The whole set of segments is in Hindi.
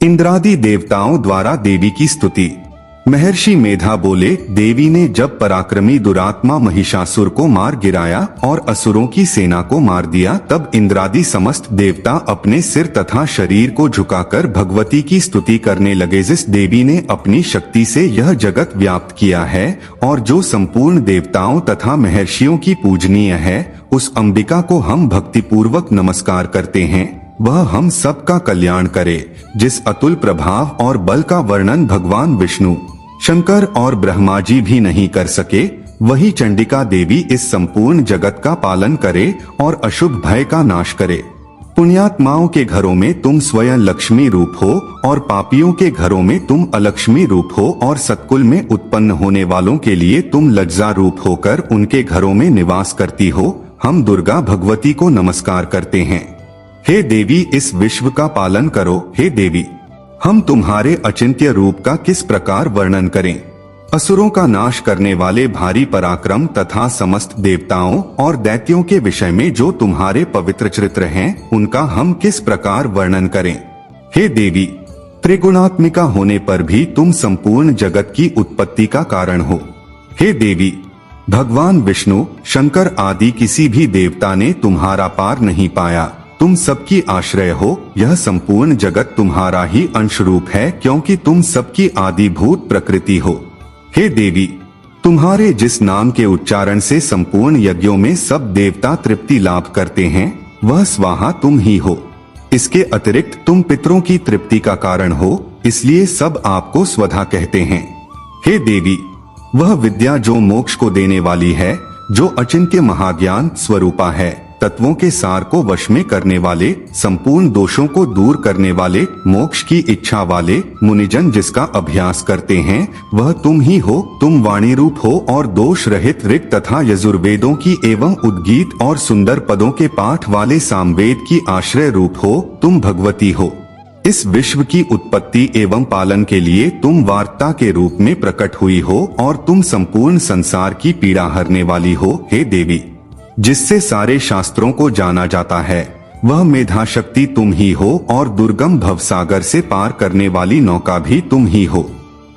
इंद्रादि देवताओं द्वारा देवी की स्तुति। महर्षि मेधा बोले, देवी ने जब पराक्रमी दुरात्मा महिषासुर को मार गिराया और असुरों की सेना को मार दिया, तब इंद्रादि समस्त देवता अपने सिर तथा शरीर को झुकाकर भगवती की स्तुति करने लगे। जिस देवी ने अपनी शक्ति से यह जगत व्याप्त किया है और जो संपूर्ण देवताओं तथा महर्षियों की पूजनीय है, उस अंबिका को हम भक्तिपूर्वक नमस्कार करते हैं। वह हम सबका कल्याण करे। जिस अतुल प्रभाव और बल का वर्णन भगवान विष्णु, शंकर और ब्रह्मा जी भी नहीं कर सके, वही चंडिका देवी इस संपूर्ण जगत का पालन करे और अशुभ भय का नाश करे। पुण्यात्माओं के घरों में तुम स्वयं लक्ष्मी रूप हो और पापियों के घरों में तुम अलक्ष्मी रूप हो और सत्कुल में उत्पन्न होने वालों के लिए तुम लज्जा रूप होकर उनके घरों में निवास करती हो। हम दुर्गा भगवती को नमस्कार करते हैं। हे देवी, इस विश्व का पालन करो। हे देवी, हम तुम्हारे अचिंत्य रूप का किस प्रकार वर्णन करें। असुरों का नाश करने वाले भारी पराक्रम तथा समस्त देवताओं और दैत्यों के विषय में जो तुम्हारे पवित्र चरित्र हैं, उनका हम किस प्रकार वर्णन करें। हे देवी, त्रिगुणात्मिका होने पर भी तुम संपूर्ण जगत की उत्पत्ति का कारण हो। हे देवी, भगवान विष्णु, शंकर आदि किसी भी देवता ने तुम्हारा पार नहीं पाया। तुम सबकी आश्रय हो। यह संपूर्ण जगत तुम्हारा ही अंश रूप है, क्योंकि तुम सबकी आदिभूत प्रकृति हो। हे देवी, तुम्हारे जिस नाम के उच्चारण से संपूर्ण यज्ञों में सब देवता तृप्ति लाभ करते हैं, वह स्वाहा तुम ही हो। इसके अतिरिक्त तुम पितरों की तृप्ति का कारण हो, इसलिए सब आपको स्वधा कहते हैं। हे देवी, वह विद्या जो मोक्ष को देने वाली है, जो अचिंत्य महाज्ञान स्वरूपा है, तत्वों के सार को वश में करने वाले, संपूर्ण दोषों को दूर करने वाले, मोक्ष की इच्छा वाले मुनिजन जिसका अभ्यास करते हैं, वह तुम ही हो। तुम वाणी रूप हो और दोष रहित ऋग तथा यजुर्वेदों की एवं उद्गीत और सुंदर पदों के पाठ वाले सामवेद की आश्रय रूप हो। तुम भगवती हो। इस विश्व की उत्पत्ति एवं पालन के लिए तुम वार्ता के रूप में प्रकट हुई हो और तुम संपूर्ण संसार की पीड़ा हरने वाली हो। हे देवी, जिससे सारे शास्त्रों को जाना जाता है, वह मेधा शक्ति तुम ही हो और दुर्गम भवसागर से पार करने वाली नौका भी तुम ही हो।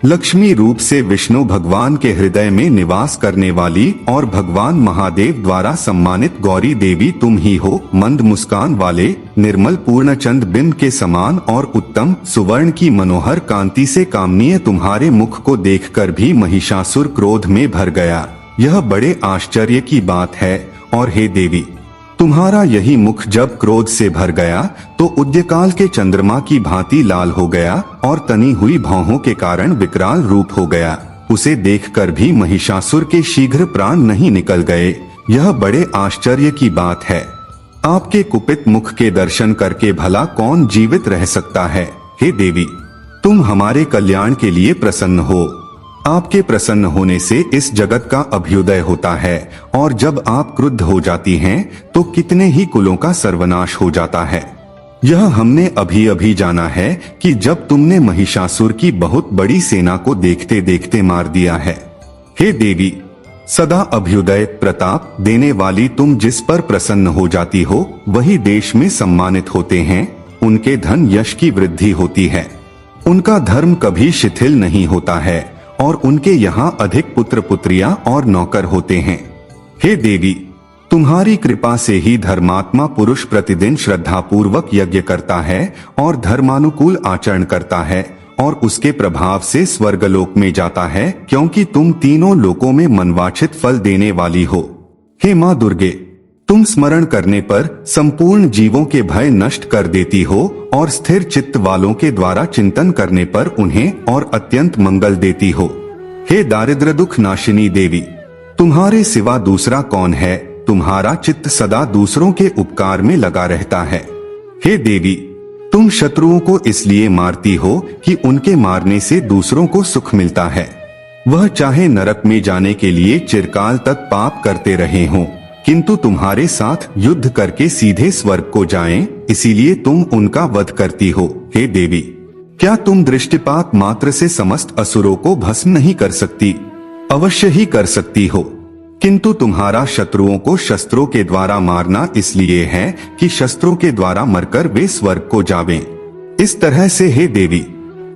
लक्ष्मी रूप से विष्णु भगवान के हृदय में निवास करने वाली और भगवान महादेव द्वारा सम्मानित गौरी देवी तुम ही हो। मंद मुस्कान वाले, निर्मल पूर्णचंद बिंब के समान और उत्तम सुवर्ण की मनोहर कांति से कामनीय तुम्हारे मुख को देखकर भी महिषासुर क्रोध में भर गया। यह बड़े आश्चर्य की बात है। और हे देवी, तुम्हारा यही मुख जब क्रोध से भर गया तो उद्यकाल के चंद्रमा की भांति लाल हो गया और तनी हुई भौहों के कारण विकराल रूप हो गया। उसे देखकर भी महिषासुर के शीघ्र प्राण नहीं निकल गए। यह बड़े आश्चर्य की बात है। आपके कुपित मुख के दर्शन करके भला कौन जीवित रह सकता है। हे देवी, तुम हमारे कल्याण के लिए प्रसन्न हो। आपके प्रसन्न होने से इस जगत का अभ्युदय होता है और जब आप क्रुद्ध हो जाती हैं तो कितने ही कुलों का सर्वनाश हो जाता है। यह हमने अभी अभी जाना है कि जब तुमने महिषासुर की बहुत बड़ी सेना को देखते देखते मार दिया है। हे देवी, सदा अभ्युदय प्रताप देने वाली तुम जिस पर प्रसन्न हो जाती हो, वही देश में सम्मानित होते हैं। उनके धन यश की वृद्धि होती है। उनका धर्म कभी शिथिल नहीं होता है और उनके यहाँ अधिक पुत्र पुत्रियां और नौकर होते हैं। हे देवी, तुम्हारी कृपा से ही धर्मात्मा पुरुष प्रतिदिन श्रद्धा पूर्वक यज्ञ करता है और धर्मानुकूल आचरण करता है और उसके प्रभाव से स्वर्गलोक में जाता है, क्योंकि तुम तीनों लोकों में मनवांछित फल देने वाली हो। हे माँ दुर्गे, तुम स्मरण करने पर संपूर्ण जीवों के भय नष्ट कर देती हो और स्थिर चित्त वालों के द्वारा चिंतन करने पर उन्हें और अत्यंत मंगल देती हो। हे दारिद्र दुख नाशिनी देवी, तुम्हारे सिवा दूसरा कौन है। तुम्हारा चित्त सदा दूसरों के उपकार में लगा रहता है। हे देवी, तुम शत्रुओं को इसलिए मारती हो कि उनके मारने से दूसरों को सुख मिलता है। वह चाहे नरक में जाने के लिए चिरकाल तक पाप करते रहे हों, किंतु तुम्हारे साथ युद्ध करके सीधे स्वर्ग को जाएं, इसीलिए तुम उनका वध करती हो। हे देवी, क्या तुम दृष्टिपात मात्र से समस्त असुरों को भस्म नहीं कर सकती? अवश्य ही कर सकती हो, किंतु तुम्हारा शत्रुओं को शस्त्रों के द्वारा मारना इसलिए है कि शस्त्रों के द्वारा मरकर वे स्वर्ग को जावें। इस तरह से हे देवी,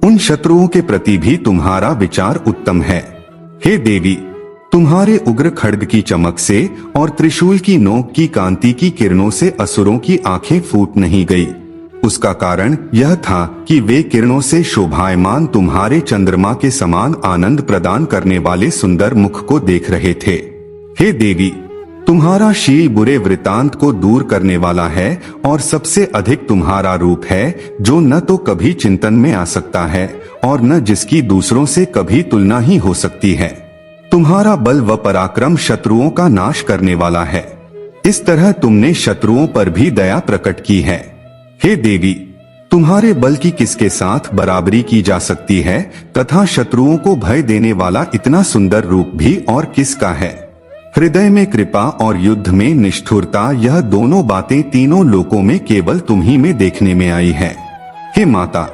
उन शत्रुओं के प्रति भी तुम्हारा विचार उत्तम है। हे देवी, तुम्हारे उग्र खड्ग की चमक से और त्रिशूल की नोक की कांति की किरणों से असुरों की आंखें फूट नहीं गई। उसका कारण यह था कि वे किरणों से शोभायमान तुम्हारे चंद्रमा के समान आनंद प्रदान करने वाले सुंदर मुख को देख रहे थे। हे देवी, तुम्हारा शील बुरे वृतांत को दूर करने वाला है और सबसे अधिक तुम्हारा रूप है जो न तो कभी चिंतन में आ सकता है और न जिसकी दूसरों से कभी तुलना ही हो सकती है। तुम्हारा बल व पराक्रम शत्रुओं का नाश करने वाला है। इस तरह तुमने शत्रुओं पर भी दया प्रकट की है। हे देवी, तुम्हारे बल की किसके साथ बराबरी की जा सकती है तथा शत्रुओं को भय देने वाला इतना सुंदर रूप भी और किसका है। हृदय में कृपा और युद्ध में निष्ठुरता, यह दोनों बातें तीनों लोकों में केवल तुम्ही में देखने में आई है। हे माता,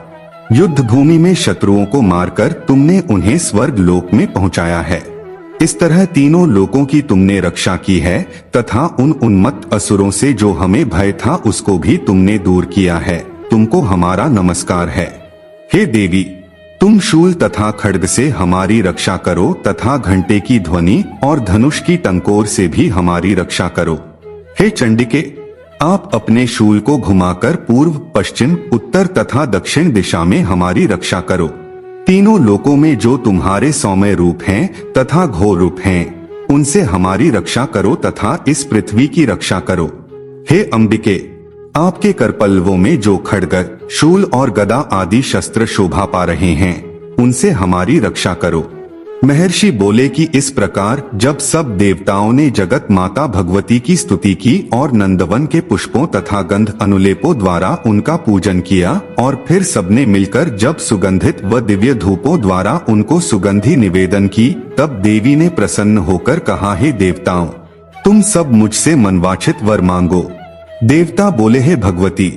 युद्ध भूमि में शत्रुओं को मारकर तुमने उन्हें स्वर्ग लोक में पहुंचाया है। इस तरह तीनों लोकों की तुमने रक्षा की है तथा उन उन्मत्त असुरों से जो हमें भय था उसको भी तुमने दूर किया है। तुमको हमारा नमस्कार है। हे देवी, तुम शूल तथा खड्ग से हमारी रक्षा करो तथा घंटे की ध्वनि और धनुष की टंकोर से भी हमारी रक्षा करो। हे चंडिके, आप अपने शूल को घुमाकर पूर्व, पश्चिम, उत्तर तथा दक्षिण दिशा में हमारी रक्षा करो। तीनों लोकों में जो तुम्हारे सौम्य रूप हैं तथा घोर रूप हैं, उनसे हमारी रक्षा करो तथा इस पृथ्वी की रक्षा करो। हे अंबिके, आपके करपल्लवों में जो खड्ग, शूल और गदा आदि शस्त्र शोभा पा रहे हैं, उनसे हमारी रक्षा करो। महर्षि बोले कि इस प्रकार जब सब देवताओं ने जगत माता भगवती की स्तुति की और नंदवन के पुष्पों तथा गंध अनुलेपों द्वारा उनका पूजन किया और फिर सबने मिलकर जब सुगंधित व दिव्य धूपों द्वारा उनको सुगंधि निवेदन की, तब देवी ने प्रसन्न होकर कहा, हे देवताओं, तुम सब मुझसे मनवांछित वर मांगो। देवता बोले, हे भगवती,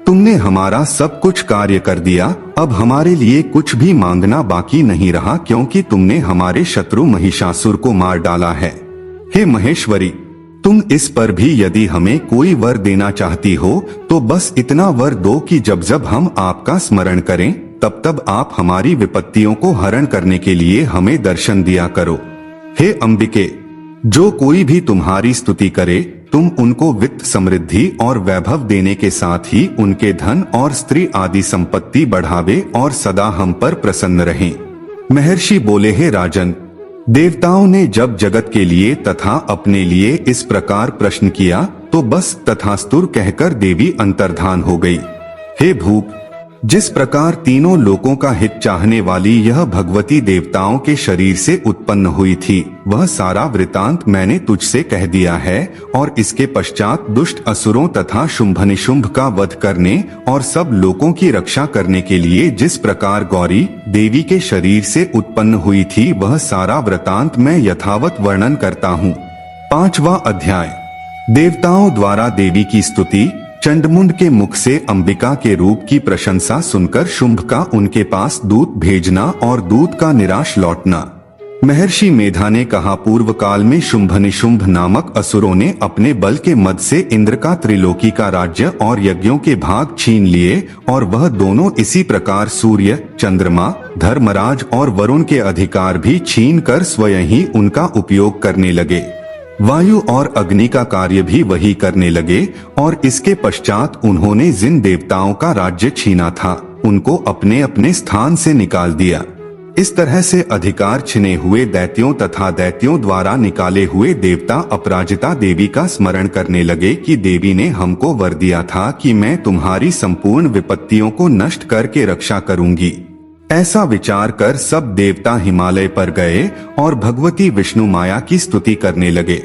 तुमने हमारा सब कुछ कार्य कर दिया, अब हमारे लिए कुछ भी मांगना बाकी नहीं रहा क्योंकि तुमने हमारे शत्रु महिषासुर को मार डाला है। हे महेश्वरी, तुम इस पर भी यदि हमें कोई वर देना चाहती हो तो बस इतना वर दो कि जब जब हम आपका स्मरण करें तब तब आप हमारी विपत्तियों को हरण करने के लिए हमें दर्शन दिया करो। हे अंबिके, जो कोई भी तुम्हारी स्तुति करे तुम उनको वित्त, समृद्धि और वैभव देने के साथ ही उनके धन और स्त्री आदि संपत्ति बढ़ावे और सदा हम पर प्रसन्न रहें। महर्षि बोले, हे राजन, देवताओं ने जब जगत के लिए तथा अपने लिए इस प्रकार प्रश्न किया तो बस तथास्तुर कहकर देवी अंतर्धान हो गई। हे भूप, जिस प्रकार तीनों लोकों का हित चाहने वाली यह भगवती देवताओं के शरीर से उत्पन्न हुई थी, वह सारा वृतांत मैंने तुझसे कह दिया है और इसके पश्चात दुष्ट असुरों तथा शुंभ का वध करने और सब लोकों की रक्षा करने के लिए जिस प्रकार गौरी देवी के शरीर से उत्पन्न हुई थी, वह सारा वृतांत मैं यथावत वर्णन करता हूँ। 5वां अध्याय। देवताओं द्वारा देवी की स्तुति। चंडमुंड के मुख से अंबिका के रूप की प्रशंसा सुनकर शुंभ का उनके पास दूत भेजना और दूत का निराश लौटना। महर्षि मेधा ने कहा, पूर्व काल में शुंभ निशुंभ नामक असुरों ने अपने बल के मद से इंद्र का त्रिलोकी का राज्य और यज्ञों के भाग छीन लिए और वह दोनों इसी प्रकार सूर्य, चंद्रमा, धर्मराज और वरुण के अधिकार भी छीन कर स्वयं ही उनका उपयोग करने लगे। वायु और अग्नि का कार्य भी वही करने लगे और इसके पश्चात उन्होंने जिन देवताओं का राज्य छीना था उनको अपने अपने स्थान से निकाल दिया। इस तरह से अधिकार छिने हुए दैत्यों तथा दैत्यों द्वारा निकाले हुए देवता अपराजिता देवी का स्मरण करने लगे कि देवी ने हमको वर दिया था कि मैं तुम्हारी संपूर्ण विपत्तियों को नष्ट करके रक्षा करूंगी। ऐसा विचार कर सब देवता हिमालय पर गए और भगवती विष्णु माया की स्तुति करने लगे।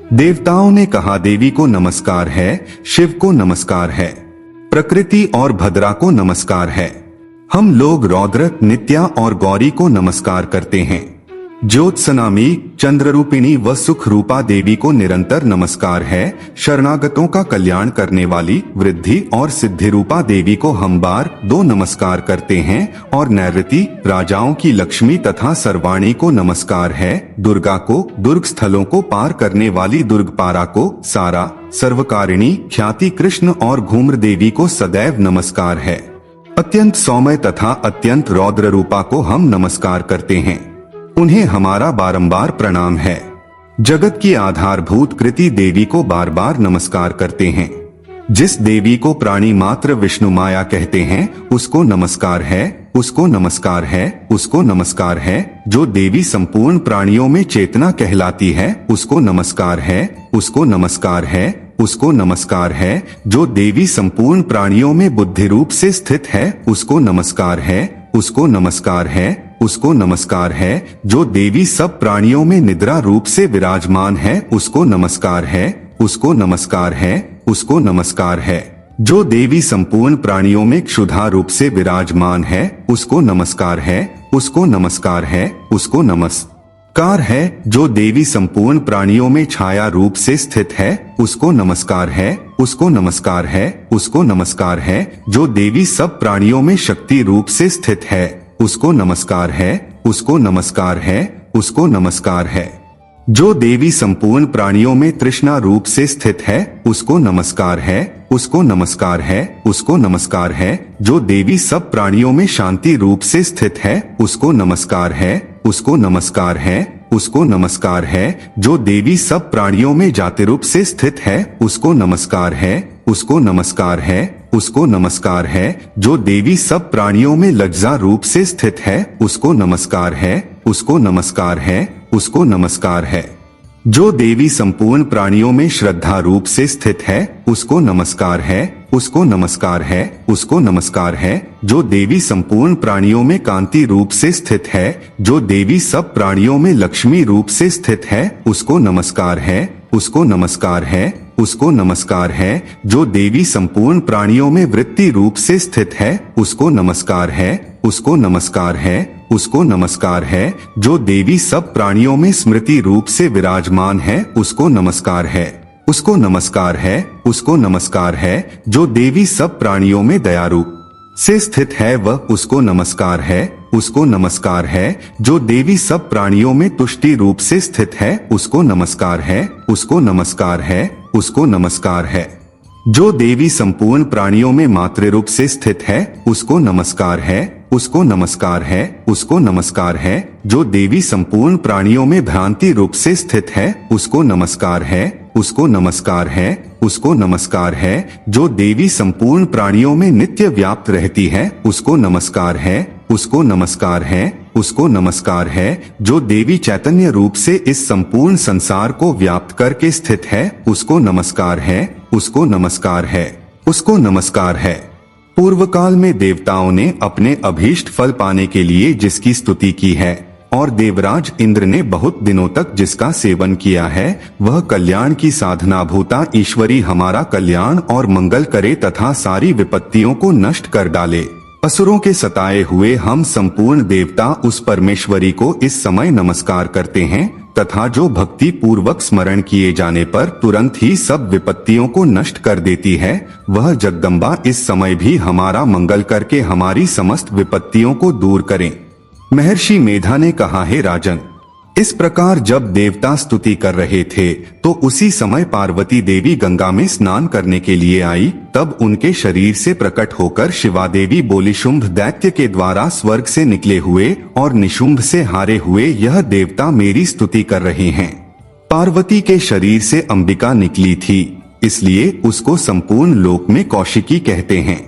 देवताओं ने कहा, देवी को नमस्कार है, शिव को नमस्कार है, प्रकृति और भद्रा को नमस्कार है। हम लोग रौद्र, नित्या और गौरी को नमस्कार करते हैं। ज्योत्सनामी, चंद्ररूपिणी व सुख रूपा देवी को निरंतर नमस्कार है। शरणागतों का कल्याण करने वाली वृद्धि और सिद्धि रूपा देवी को हम बार 2 नमस्कार करते हैं और नैऋति, राजाओं की लक्ष्मी तथा सर्वाणी को नमस्कार है। दुर्गा को, दुर्ग स्थलों को पार करने वाली दुर्गपारा को, सारा, सर्वकारिणी, ख्याति कृष्ण और घूम्र देवी को सदैव नमस्कार है। अत्यंत सौम्य तथा अत्यंत रौद्र रूपा को हम नमस्कार करते हैं। उन्हें हमारा बारंबार प्रणाम है। जगत की आधारभूत कृति देवी को बार बार नमस्कार करते हैं। जिस देवी को प्राणी मात्र विष्णु माया कहते हैं उसको नमस्कार है, उसको नमस्कार है, उसको नमस्कार है। जो देवी संपूर्ण प्राणियों में चेतना कहलाती है उसको नमस्कार है, उसको नमस्कार है, उसको नमस्कार है। जो देवी संपूर्ण प्राणियों में बुद्धि रूप से स्थित है उसको नमस्कार है, उसको नमस्कार है, उसको नमस्कार है। जो देवी सब प्राणियों में निद्रा रूप से विराजमान है उसको नमस्कार है, उसको नमस्कार है, उसको नमस्कार है। जो देवी संपूर्ण प्राणियों में क्षुधा रूप से विराजमान है उसको नमस्कार है, उसको नमस्कार है, उसको नमस्कार है। जो देवी संपूर्ण प्राणियों में छाया रूप से स्थित है उसको नमस्कार है, उसको नमस्कार है, उसको नमस्कार है। जो देवी सब प्राणियों में शक्ति रूप से स्थित है उसको नमस्कार है, उसको नमस्कार है, उसको नमस्कार है। जो देवी संपूर्ण प्राणियों में तृष्णा रूप से स्थित है उसको नमस्कार है, उसको नमस्कार है, उसको नमस्कार है। जो देवी सब प्राणियों में शांति रूप से स्थित है उसको नमस्कार है, उसको नमस्कार है, उसको नमस्कार है। जो देवी सब प्राणियों में जाति रूप से स्थित है उसको नमस्कार है, उसको नमस्कार है, उसको नमस्कार है। जो देवी सब प्राणियों में लज्जा रूप से स्थित है उसको नमस्कार है, उसको नमस्कार है, उसको नमस्कार है। जो देवी संपूर्ण प्राणियों में श्रद्धा रूप से स्थित है उसको नमस्कार है, उसको नमस्कार है, उसको नमस्कार है। जो देवी संपूर्ण प्राणियों में कांति रूप से स्थित है, जो देवी सब प्राणियों में लक्ष्मी रूप से स्थित है उसको नमस्कार है, उसको नमस्कार है, उसको नमस्कार है। जो देवी संपूर्ण प्राणियों में वृत्ति रूप से स्थित है उसको नमस्कार है, उसको नमस्कार है, उसको नमस्कार है। जो देवी सब प्राणियों में स्मृति रूप से विराजमान है उसको नमस्कार है, उसको नमस्कार है, उसको नमस्कार है। जो देवी सब प्राणियों में दया रूप से स्थित है वह उसको नमस्कार है, उसको नमस्कार है। जो देवी सब प्राणियों में तुष्टि रूप से स्थित है उसको नमस्कार है, उसको नमस्कार है, उसको नमस्कार है। जो देवी संपूर्ण प्राणियों में मातृ रूप से स्थित है उसको नमस्कार है, उसको नमस्कार है, उसको नमस्कार है। जो देवी संपूर्ण प्राणियों में भ्रांति रूप से स्थित है उसको नमस्कार है, उसको नमस्कार है, उसको नमस्कार है। जो देवी संपूर्ण प्राणियों में नित्य व्याप्त रहती है उसको नमस्कार है, उसको नमस्कार है, उसको नमस्कार है। जो देवी चैतन्य रूप से इस संपूर्ण संसार को व्याप्त करके स्थित है उसको नमस्कार है, उसको नमस्कार है, उसको नमस्कार है। पूर्व काल में देवताओं ने अपने अभीष्ट फल पाने के लिए जिसकी स्तुति की है और देवराज इंद्र ने बहुत दिनों तक जिसका सेवन किया है वह कल्याण की साधना भूता ईश्वरी हमारा कल्याण और मंगल करे तथा सारी विपत्तियों को नष्ट कर डाले। असुरों के सताए हुए हम संपूर्ण देवता उस परमेश्वरी को इस समय नमस्कार करते हैं तथा जो भक्ति पूर्वक स्मरण किए जाने पर तुरंत ही सब विपत्तियों को नष्ट कर देती है वह जगदम्बा इस समय भी हमारा मंगल करके हमारी समस्त विपत्तियों को दूर करें। महर्षि मेधा ने कहा, हे राजन, इस प्रकार जब देवता स्तुति कर रहे थे तो उसी समय पार्वती देवी गंगा में स्नान करने के लिए आई। तब उनके शरीर से प्रकट होकर शिवा देवी बोली, शुंभ दैत्य के द्वारा स्वर्ग से निकले हुए और निशुंभ से हारे हुए यह देवता मेरी स्तुति कर रहे हैं। पार्वती के शरीर से अंबिका निकली थी, इसलिए उसको संपूर्ण लोक में कौशिकी कहते हैं।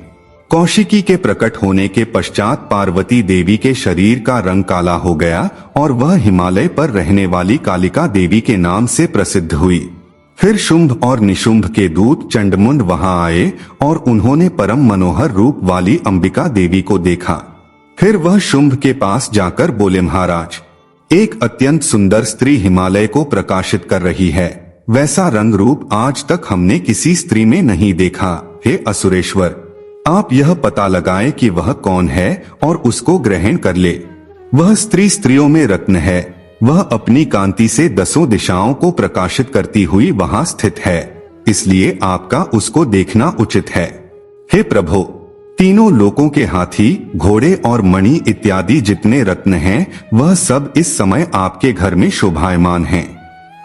कौशिकी के प्रकट होने के पश्चात पार्वती देवी के शरीर का रंग काला हो गया और वह हिमालय पर रहने वाली कालिका देवी के नाम से प्रसिद्ध हुई। फिर शुंभ और निशुंभ के दूत चंडमुंड वहां आए और उन्होंने परम मनोहर रूप वाली अंबिका देवी को देखा। फिर वह शुंभ के पास जाकर बोले, महाराज, एक अत्यंत सुंदर स्त्री हिमालय को प्रकाशित कर रही है। वैसा रंग रूप आज तक हमने किसी स्त्री में नहीं देखा। हे असुरेश्वर, आप यह पता लगाएं कि वह कौन है और उसको ग्रहण कर ले। वह स्त्री स्त्रियों में रत्न है, वह अपनी कांति से दसों दिशाओं को प्रकाशित करती हुई वहां स्थित है, इसलिए आपका उसको देखना उचित है। हे प्रभु, तीनों लोकों के हाथी, घोड़े और मणि इत्यादि जितने रत्न हैं वह सब इस समय आपके घर में शोभायमान हैं।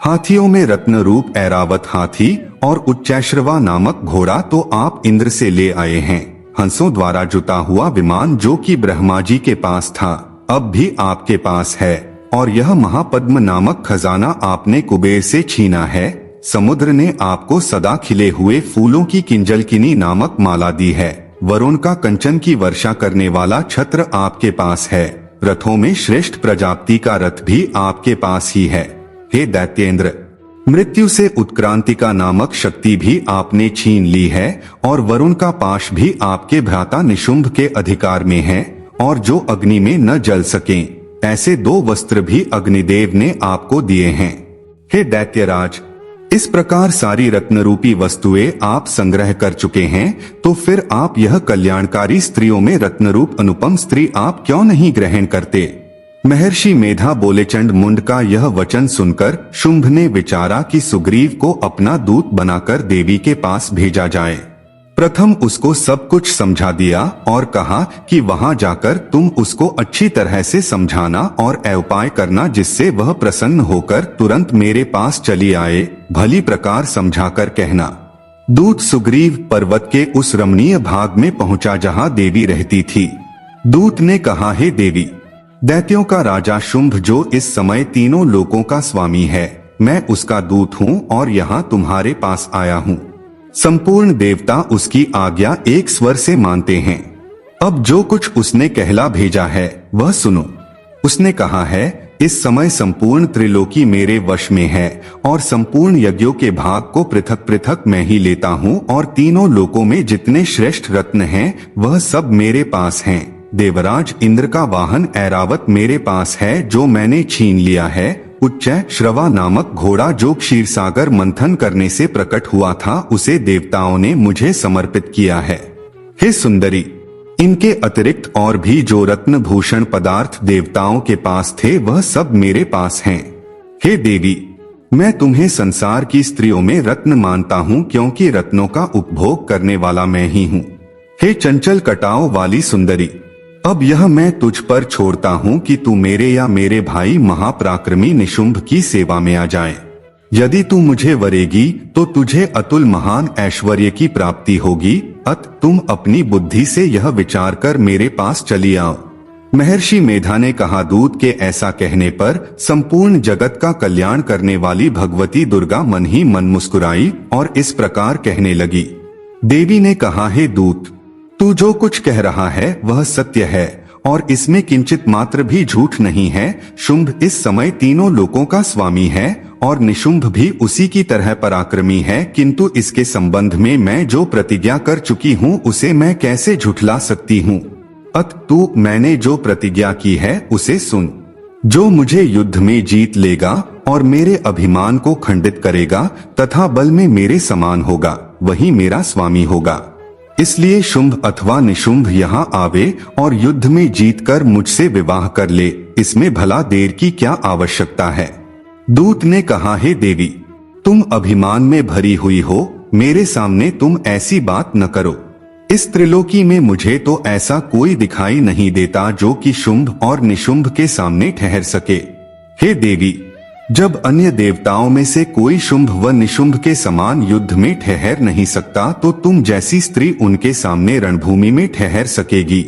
हाथियों में रत्न रूप ऐरावत हाथी और उच्चैश्रवा नामक घोड़ा तो आप इंद्र से ले आए हैं। हंसों द्वारा जुता हुआ विमान जो कि ब्रह्मा जी के पास था अब भी आपके पास है, और यह महापद्म नामक खजाना आपने कुबेर से छीना है। समुद्र ने आपको सदा खिले हुए फूलों की किंजलकिनी नामक माला दी है। वरुण का कंचन की वर्षा करने वाला छत्र आपके पास है। रथों में श्रेष्ठ प्रजापति का रथ भी आपके पास ही है। हे दैत्येंद्र, मृत्यु से उत्क्रांतिका नामक शक्ति भी आपने छीन ली है, और वरुण का पाश भी आपके भ्राता निशुंभ के अधिकार में है, और जो अग्नि में न जल सकें ऐसे 2 वस्त्र भी अग्निदेव ने आपको दिए हैं। हे दैत्यराज, इस प्रकार सारी रत्न रूपी वस्तुएं आप संग्रह कर चुके हैं, तो फिर आप यह कल्याणकारी स्त्रियों में रत्न रूप अनुपम स्त्री आप क्यों नहीं ग्रहण करते? महर्षि मेधा बोले। चंड मुंड का यह वचन सुनकर शुंभ ने विचारा कि सुग्रीव को अपना दूत बनाकर देवी के पास भेजा जाए। प्रथम उसको सब कुछ समझा दिया और कहा कि वहां जाकर तुम उसको अच्छी तरह से समझाना और उपाय करना जिससे वह प्रसन्न होकर तुरंत मेरे पास चली आए। भली प्रकार समझाकर कहना। दूत सुग्रीव पर्वत के उस रमणीय भाग में पहुंचा जहां देवी रहती थी। दूत ने कहा, हे देवी, दैत्यों का राजा शुंभ जो इस समय तीनों लोकों का स्वामी है, मैं उसका दूत हूँ और यहाँ तुम्हारे पास आया हूँ। संपूर्ण देवता उसकी आज्ञा एक स्वर से मानते हैं। अब जो कुछ उसने कहला भेजा है वह सुनो। उसने कहा है, इस समय संपूर्ण त्रिलोकी मेरे वश में है और संपूर्ण यज्ञों के भाग को पृथक पृथक मैं ही लेता हूँ, और तीनों लोकों में जितने श्रेष्ठ रत्न हैं वह सब मेरे पास हैं। देवराज इंद्र का वाहन ऐरावत मेरे पास है जो मैंने छीन लिया है। उच्चै श्रवा नामक घोड़ा जो क्षीरसागर मंथन करने से प्रकट हुआ था उसे देवताओं ने मुझे समर्पित किया है। हे सुंदरी, इनके अतिरिक्त और भी जो रत्न भूषण पदार्थ देवताओं के पास थे वह सब मेरे पास हैं। हे देवी, मैं तुम्हें संसार की स्त्रियों में रत्न मानता हूँ क्योंकि रत्नों का उपभोग करने वाला मैं ही हूँ। हे चंचल कटाओं वाली सुंदरी, अब यह मैं तुझ पर छोड़ता हूँ कि तू मेरे या मेरे भाई महापराक्रमी निशुंभ की सेवा में आ जाए। यदि तू मुझे वरेगी तो तुझे अतुल महान ऐश्वर्य की प्राप्ति होगी। अत तुम अपनी बुद्धि से यह विचार कर मेरे पास चली आओ। महर्षि मेधा ने कहा, दूत के ऐसा कहने पर संपूर्ण जगत का कल्याण करने वाली भगवती दुर्गा मन ही मन मुस्कुराई और इस प्रकार कहने लगी। देवी ने कहा, हे दूत, तू जो कुछ कह रहा है वह सत्य है और इसमें किंचित मात्र भी झूठ नहीं है। शुंभ इस समय तीनों लोकों का स्वामी है और निशुंभ भी उसी की तरह पराक्रमी है, किंतु इसके संबंध में मैं जो प्रतिज्ञा कर चुकी हूँ उसे मैं कैसे झुठला सकती हूँ। अत तू मैंने जो प्रतिज्ञा की है उसे सुन। जो मुझे युद्ध में जीत लेगा और मेरे अभिमान को खंडित करेगा तथा बल में मेरे समान होगा वही मेरा स्वामी होगा। इसलिए शुंभ अथवा निशुंभ यहाँ आवे और युद्ध में जीतकर मुझसे विवाह कर ले, इसमें भला देर की क्या आवश्यकता है। दूत ने कहा, हे देवी, तुम अभिमान में भरी हुई हो, मेरे सामने तुम ऐसी बात न करो। इस त्रिलोकी में मुझे तो ऐसा कोई दिखाई नहीं देता जो कि शुंभ और निशुंभ के सामने ठहर सके। हे देवी, जब अन्य देवताओं में से कोई शुंभ व निशुंभ के समान युद्ध में ठहर नहीं सकता तो तुम जैसी स्त्री उनके सामने रणभूमि में ठहर सकेगी।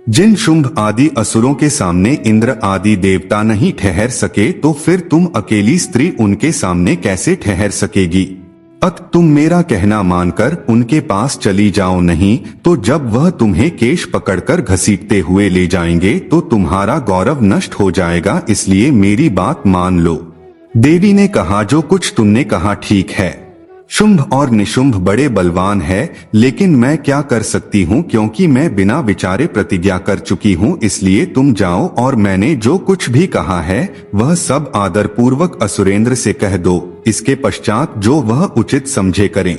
जिन शुंभ आदि असुरों के सामने इंद्र आदि देवता नहीं ठहर सके तो फिर तुम अकेली स्त्री उनके सामने कैसे ठहर सकेगी। अत तुम मेरा कहना मानकर उनके पास चली जाओ, नहीं तो जब वह तुम्हें केश पकड़कर घसीटते हुए ले जाएंगे तो तुम्हारा गौरव नष्ट हो जाएगा, इसलिए मेरी बात मान लो। देवी ने कहा, जो कुछ तुमने कहा ठीक है। शुंभ और निशुंभ बड़े बलवान है, लेकिन मैं क्या कर सकती हूँ क्योंकि मैं बिना विचारे प्रतिज्ञा कर चुकी हूँ। इसलिए तुम जाओ और मैंने जो कुछ भी कहा है वह सब आदर पूर्वक असुरेंद्र से कह दो। इसके पश्चात जो वह उचित समझे करें।